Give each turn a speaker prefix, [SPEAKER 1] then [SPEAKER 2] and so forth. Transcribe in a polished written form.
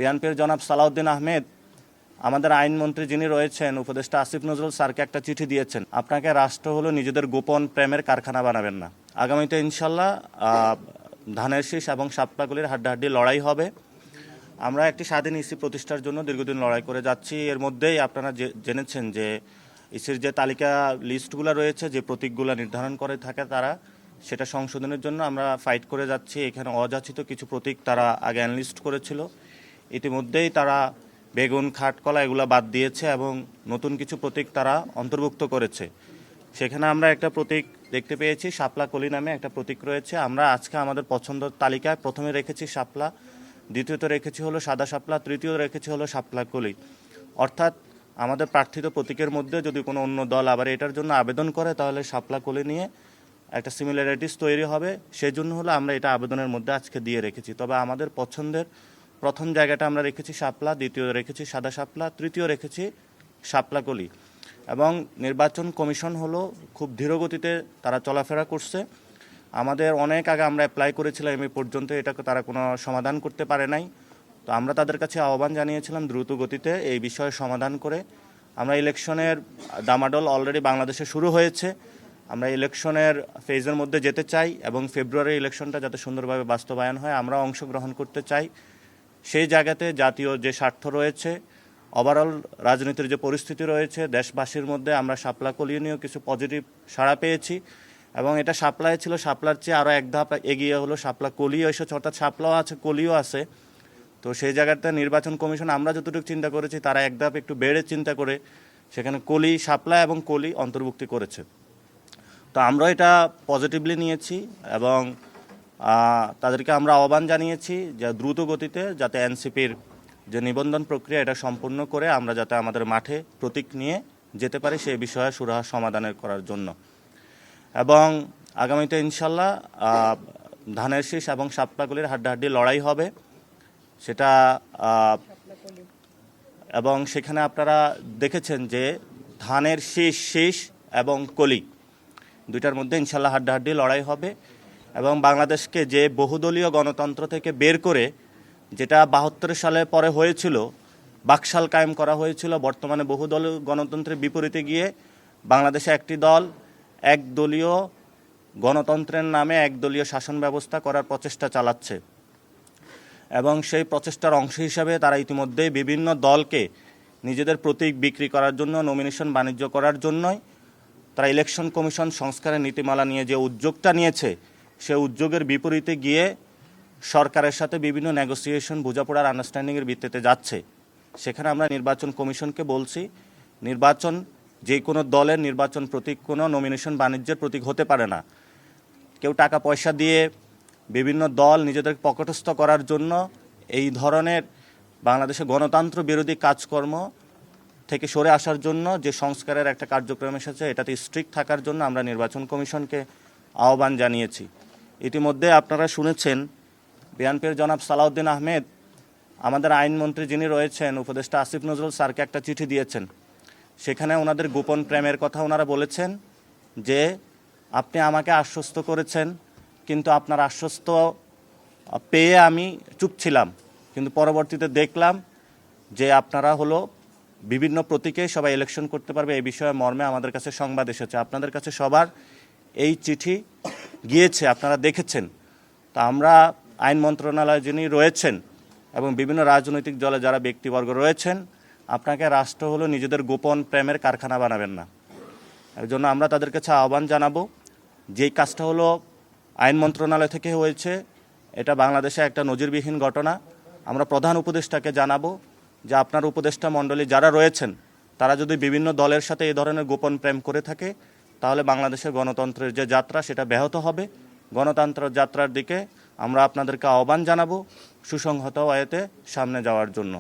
[SPEAKER 1] বিএনপির জনাব সালাউদ্দিন আহমেদ আমাদের আইনমন্ত্রী যিনি রয়েছেন উপদেষ্টা আসিফ নজরুল স্যারকে একটা চিঠি দিয়েছেন, আপনাকে রাষ্ট্র হলো নিজেদের গোপন প্রেমের কারখানা বানাবেন না। আগামীতে ইনশাল্লাহ ধানের শীষ এবং সাপলাগুলির হাড্ডাহাড্ডি লড়াই হবে। আমরা একটি স্বাধীন ইসি প্রতিষ্ঠার জন্য দীর্ঘদিন লড়াই করে যাচ্ছি। এর মধ্যেই আপনারা জেনেছেন যে ইসির যে তালিকা লিস্টগুলো রয়েছে, যে প্রতীকগুলো নির্ধারণ করে থাকে তারা, সেটা সংশোধনের জন্য আমরা ফাইট করে যাচ্ছি। এখানে অযাচিত কিছু প্রতীক তারা আগে অ্যানলিস্ট করেছিল, ইতিমধ্যেই তারা বেগুন, খাটকলা এগুলো বাদ দিয়েছে এবং নতুন কিছু প্রতীক তারা অন্তর্ভুক্ত করেছে। সেখানে আমরা একটা প্রতীক দেখতে পেয়েছি, শাপলা কলি নামে একটা প্রতীক রয়েছে। আমরা আজকে আমাদের পছন্দের তালিকায় প্রথমে রেখেছি শাপলা, দ্বিতীয়ত রেখেছি হলো সাদা শাপলা, তৃতীয় রেখেছি হলো শাপলা কলি। অর্থাৎ আমাদের প্রার্থিত প্রতীকের মধ্যে যদি কোনো অন্য দল আবার এটার জন্য আবেদন করে তাহলে শাপলা কলি নিয়ে একটা সিমিলারিটিস তৈরি হবে। সেই জন্য হলো আমরা এটা আবেদনের মধ্যে আজকে দিয়ে রেখেছি। তবে আমাদের পছন্দের প্রথম জায়গাটা আমরা রেখেছি শাপলা, দ্বিতীয় রেখেছি সাদা শাপলা, তৃতীয় রেখেছি শাপলা কলি। এবং নির্বাচন কমিশন হলো খুব ধীরগতিতে তারা চলাফেরা করছে। আমাদের অনেক আগে আমরা অ্যাপ্লাই করেছিলাম, এই পর্যন্ত এটাকে তারা কোনো সমাধান করতে পারে নাই। তো আমরা তাদের কাছে আহ্বান জানিয়েছিলাম দ্রুত গতিতে এই বিষয়ে সমাধান করে। আমরা ইলেকশনের দামাডল অলরেডি বাংলাদেশে শুরু হয়েছে। আমরা ইলেকশনের ফেজের মধ্যে যেতে চাই এবং ফেব্রুয়ারি ইলেকশনটা যাতে সুন্দরভাবে বাস্তবায়ন হয় আমরা অংশগ্রহণ করতে চাই। সেই জায়গাতে জাতীয় যে স্বার্থ রয়েছে, ওভারঅল রাজনীতির যে পরিস্থিতি রয়েছে দেশবাসীর মধ্যে, আমরা শাপলা কলি নিয়েও কিছু পজিটিভ সাড়া পেয়েছি এবং এটা শাপলায় ছিল, শাপলার চেয়ে আরও এক ধাপ এগিয়ে হলো শাপলা কলিও এসেছে, অর্থাৎ শাপলাও আছে কলিও আছে। তো সেই জায়গাতে নির্বাচন কমিশন আমরা যতটুকু চিন্তা করেছি তারা এক ধাপ একটু বেড়ে চিন্তা করে সেখানে কলি, শাপলা এবং কলি অন্তর্ভুক্তি করেছে। তো আমরা এটা পজিটিভলি নিয়েছি এবং তাদেরকে আমরা আহ্বান জানিয়েছি যে দ্রুত গতিতে যাতে এনসিপির যে নিবন্ধন প্রক্রিয়া এটা সম্পূর্ণ করে আমরা যাতে আমাদের মাঠে প্রতীক নিয়ে যেতে পারি সেই বিষয়ে সুরাহা সমাধানের করার জন্য। এবং আগামীতে ইনশাল্লাহ ধানের শীষ এবং সাপলাগুলির হাড্ডাহাড্ডি লড়াই হবে সেটা। এবং সেখানে আপনারা দেখেছেন যে ধানের শীষ এবং কলি দুইটার মধ্যে ইনশাল্লাহ হাড্ডাহাড্ডি লড়াই হবে। এবং বাংলাদেশকে যে বহুদলীয় গণতন্ত্র থেকে বের করে, যেটা 72 সালে পরে হয়েছিল, বাকশাল কায়েম করা হয়েছিল, বর্তমানে বহুদলীয় গণতন্ত্রের বিপরীতে গিয়ে বাংলাদেশে একটি দল একদলীয় গণতন্ত্রের নামে একদলীয় শাসন ব্যবস্থা করার প্রচেষ্টা চালাচ্ছে। এবং সেই প্রচেষ্টার অংশ হিসাবে তারা ইতিমধ্যেই বিভিন্ন দলকে নিজেদের প্রতীক বিক্রি করার জন্য, নমিনেশন বাণিজ্য করার জন্যই তারা ইলেকশন কমিশন সংস্কারের নীতিমালা নিয়ে যে উদ্যোগটা নিয়েছে, সে উদ্যোগের বিপরীতে গিয়ে সরকারের সাথে বিভিন্ন নেগোসিয়েশন, বোঝাপড়ার আন্ডারস্ট্যান্ডিংয়ের ভিত্তিতে যাচ্ছে। সেখানে আমরা নির্বাচন কমিশনকে বলছি, নির্বাচন যে কোনো দলের নির্বাচন প্রতীক কোনো নমিনেশন বাণিজ্যের প্রতীক হতে পারে না। কেউ টাকা পয়সা দিয়ে বিভিন্ন দল নিজেদের পকেটস্থ করার জন্য এই ধরনের বাংলাদেশে গণতন্ত্র বিরোধী কাজকর্ম থেকে সরে আসার জন্য যে সংস্কারের একটা কার্যক্রম এসেছে, এটাতে স্ট্রিক্ট থাকার জন্য আমরা নির্বাচন কমিশনকে আহ্বান জানিয়েছি। ইতিমধ্যে আপনারা শুনেছেন বিএনপির জনাব সালাউদ্দিন আহমেদ আমাদের আইনমন্ত্রী যিনি রয়েছেন উপদেষ্টা আসিফ নজরুল স্যারকে একটা চিঠি দিয়েছেন। সেখানে ওনাদের গোপন প্রেমের কথা ওনারা বলেছেন যে আপনি আমাকে আশ্বস্ত করেছেন, কিন্তু আপনার আশ্বস্ত পেয়ে আমি চুপ ছিলাম, কিন্তু পরবর্তীতে দেখলাম যে আপনারা হলো বিভিন্ন প্রতীকে সবাই ইলেকশন করতে পারবে, এই বিষয়ে মর্মে আমাদের কাছে সংবাদ এসেছে। আপনাদের কাছে সবার এই চিঠি গিয়েছে, আপনারা দেখেছেন। তা আমরা আইন মন্ত্রণালয়ে যিনি রয়েছেন এবং বিভিন্ন রাজনৈতিক দলে যারা ব্যক্তিবর্গ রয়েছেন, আপনাকে রাষ্ট্র হলো নিজেদের গোপন প্রেমের কারখানা বানাবেন না। এর জন্য আমরা তাদের কাছে আহ্বান জানাবো, যেই কাজটা হলো আইন মন্ত্রণালয় থেকে হয়েছে, এটা বাংলাদেশে একটা নজিরবিহীন ঘটনা। আমরা প্রধান উপদেষ্টাকে জানাবো যে আপনার উপদেষ্টা মণ্ডলী যারা রয়েছেন তারা যদি বিভিন্ন দলের সাথে এই ধরনের গোপন প্রেম করে থাকে তাহলে বাংলাদেশের গণতন্ত্রের যে যাত্রা সেটা ব্যাহত হবে। গণতন্ত্রের যাত্রার দিকে আমরা আপনাদেরকে আহ্বান জানাবো সুসংহত ওয়েতে সামনে যাওয়ার জন্য।